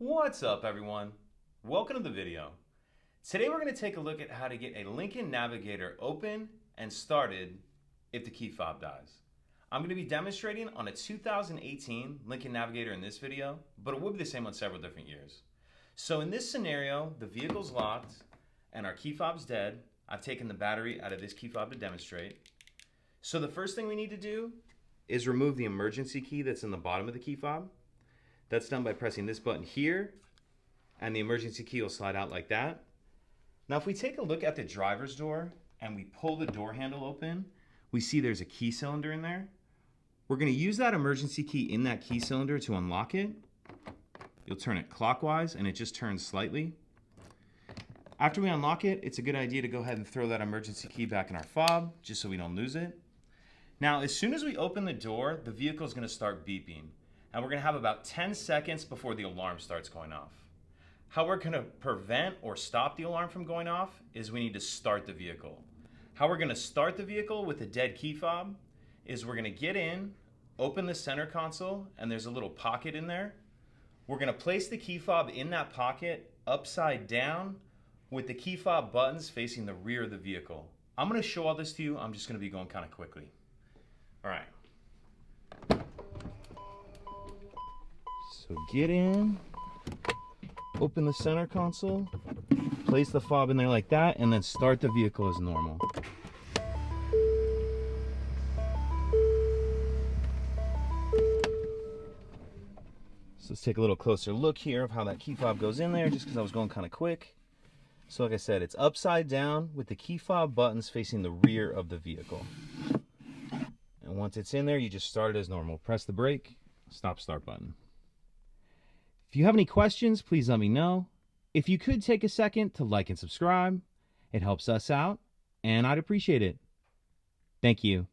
What's up, everyone? Welcome to the video. Today we're going to take a look at how to get a Lincoln Navigator open and started if the key fob dies. I'm going to be demonstrating on a 2018 Lincoln Navigator in this video, but it will be the same on several different years. So in this scenario, the vehicle's locked and our key fob's dead. I've taken the battery out of this key fob to demonstrate. So the first thing we need to do is remove the emergency key that's in the bottom of the key fob. That's done by pressing this button here, and the emergency key will slide out like that. Now if we take a look at the driver's door and we pull the door handle open, we see there's a key cylinder in there. We're going to use that emergency key in that key cylinder to unlock it. You'll turn it clockwise and it just turns slightly. After we unlock it, it's a good idea to go ahead and throw that emergency key back in our fob just so we don't lose it. Now as soon as we open the door, the vehicle is going to start beeping. And we're going to have about 10 seconds before the alarm starts going off. How we're going to prevent or stop the alarm from going off is we need to start the vehicle. How we're going to start the vehicle with a dead key fob is we're going to get in, open the center console, and there's a little pocket in there. We're going to place the key fob in that pocket upside down with the key fob buttons facing the rear of the vehicle. I'm going to show all this to you. I'm just going to be going kind of quickly. All right. So get in, open the center console, place the fob in there like that, and then start the vehicle as normal. So let's take a little closer look here of how that key fob goes in there, just because I was going kind of quick. So like I said, it's upside down with the key fob buttons facing the rear of the vehicle. And once it's in there, you just start it as normal. Press the brake, stop start button. If you have any questions, please let me know. If you could take a second to like and subscribe, it helps us out, and I'd appreciate it. Thank you.